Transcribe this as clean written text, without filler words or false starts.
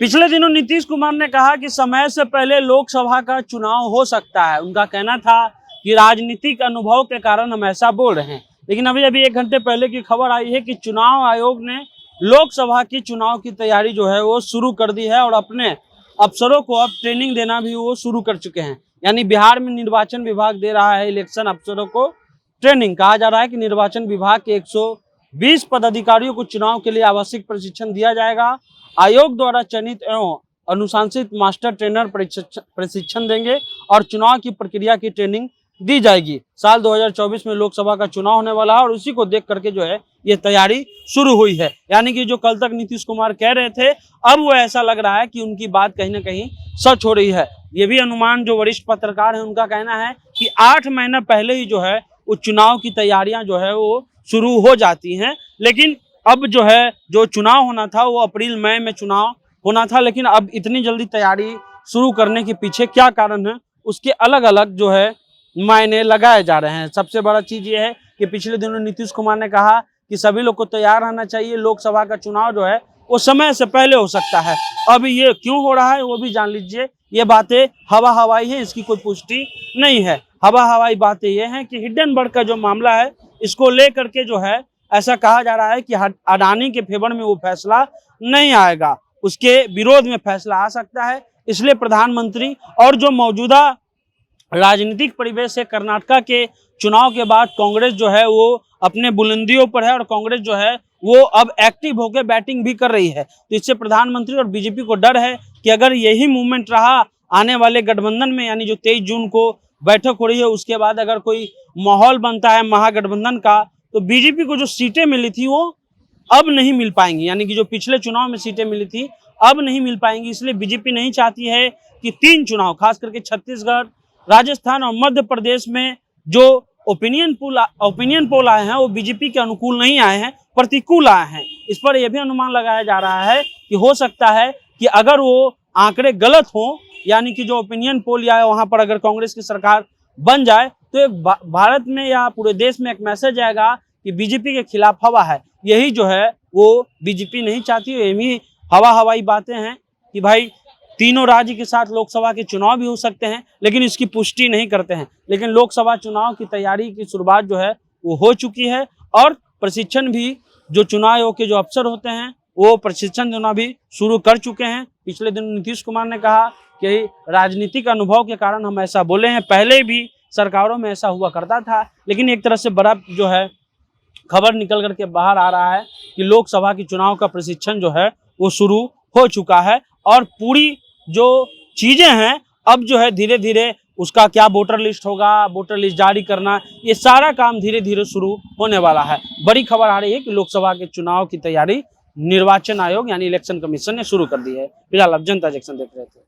पिछले दिनों नीतीश कुमार ने कहा कि समय से पहले लोकसभा का चुनाव हो सकता है। उनका कहना था कि राजनीतिक अनुभव के कारण हम ऐसा बोल रहे हैं, लेकिन अभी एक घंटे पहले की खबर आई है कि चुनाव आयोग ने लोकसभा की चुनाव की तैयारी जो है वो शुरू कर दी है और अपने अफसरों को अब ट्रेनिंग देना भी वो शुरू कर चुके हैं। यानी बिहार में निर्वाचन विभाग दे रहा है इलेक्शन अफसरों को ट्रेनिंग। कहा जा रहा है कि निर्वाचन विभाग के 120 पदाधिकारियों को चुनाव के लिए आवश्यक प्रशिक्षण दिया जाएगा। आयोग द्वारा चयनित एवं अनुशासित मास्टर ट्रेनर प्रशिक्षण देंगे और चुनाव की प्रक्रिया की ट्रेनिंग दी जाएगी। साल 2024 में लोकसभा का चुनाव होने वाला है और उसी को देख करके जो है ये तैयारी शुरू हुई है। यानी कि जो कल तक नीतीश कुमार कह रहे थे, अब वो ऐसा लग रहा है कि उनकी बात कहीं ना कहीं सच हो रही है। ये भी अनुमान जो वरिष्ठ पत्रकार हैं उनका कहना है कि 8 महीना पहले ही जो है वो चुनाव की तैयारियां जो है वो शुरू हो जाती हैं। लेकिन अब जो है जो चुनाव होना था वो अप्रैल मई में चुनाव होना था, लेकिन अब इतनी जल्दी तैयारी शुरू करने के पीछे क्या कारण है उसके अलग अलग जो है मायने लगाए जा रहे हैं। सबसे बड़ा चीज ये है कि पिछले दिनों नीतीश कुमार ने कहा कि सभी लोग को तैयार रहना चाहिए, लोकसभा का चुनाव जो है वो समय से पहले हो सकता है। अब ये क्यों हो रहा है वो भी जान लीजिए। ये बातें हवा हवाई है, इसकी कोई पुष्टि नहीं है। हवा हवाई बातें ये हैं कि हिंडनबर्ग का जो मामला है इसको लेकर के जो है ऐसा कहा जा रहा है कि अडानी के फेवर में वो फैसला नहीं आएगा, उसके विरोध में फैसला आ सकता है। इसलिए प्रधानमंत्री और जो मौजूदा राजनीतिक परिवेश है, कर्नाटका के चुनाव के बाद कांग्रेस जो है वो अपने बुलंदियों पर है और कांग्रेस जो है वो अब एक्टिव होकर बैटिंग भी कर रही है। तो इससे प्रधानमंत्री और बीजेपी को डर है कि अगर यही मूवमेंट रहा आने वाले गठबंधन में, यानी जो 23 जून को बैठक हो रही है उसके बाद अगर कोई माहौल बनता है महागठबंधन का, तो बीजेपी को जो सीटें मिली थी वो अब नहीं मिल पाएंगी। यानी कि जो पिछले चुनाव में सीटें मिली थी अब नहीं मिल पाएंगी। इसलिए बीजेपी नहीं चाहती है कि 3 चुनाव, खास करके छत्तीसगढ़, राजस्थान और मध्य प्रदेश में जो ओपिनियन पोल आए हैं वो बीजेपी के अनुकूल नहीं आए हैं, प्रतिकूल आए हैं। इस पर यह भी अनुमान लगाया जा रहा है कि हो सकता है कि अगर वो आंकड़े गलत हों, यानी कि जो ओपिनियन पोल या वहां पर अगर कांग्रेस की सरकार बन जाए तो एक भारत में या पूरे देश में एक मैसेज आएगा कि बीजेपी के खिलाफ हवा है। यही जो है वो बीजेपी नहीं चाहती। यही हवा हवाई बातें हैं कि भाई तीनों राज्य के साथ लोकसभा के चुनाव भी हो सकते हैं, लेकिन इसकी पुष्टि नहीं करते हैं। लेकिन लोकसभा चुनाव की तैयारी की शुरुआत जो है वो हो चुकी है और प्रशिक्षण भी जो चुनाव आयोग के जो अफसर होते हैं वो प्रशिक्षण देना भी शुरू कर चुके हैं। पिछले दिन नीतीश कुमार ने कहा कि राजनीतिक अनुभव के कारण हम ऐसा बोले हैं, पहले भी सरकारों में ऐसा हुआ करता था। लेकिन एक तरह से बड़ा जो है खबर निकल करके बाहर आ रहा है कि लोकसभा की चुनाव का प्रशिक्षण जो है वो शुरू हो चुका है और पूरी जो चीजें हैं अब जो है धीरे धीरे उसका क्या वोटर लिस्ट होगा, वोटर लिस्ट जारी करना, ये सारा काम धीरे धीरे शुरू होने वाला है। बड़ी खबर आ रही है कि लोकसभा के चुनाव की तैयारी निर्वाचन आयोग यानी इलेक्शन कमीशन ने शुरू कर दी है। फिलहाल आप जनता जंक्शन देख रहे थे।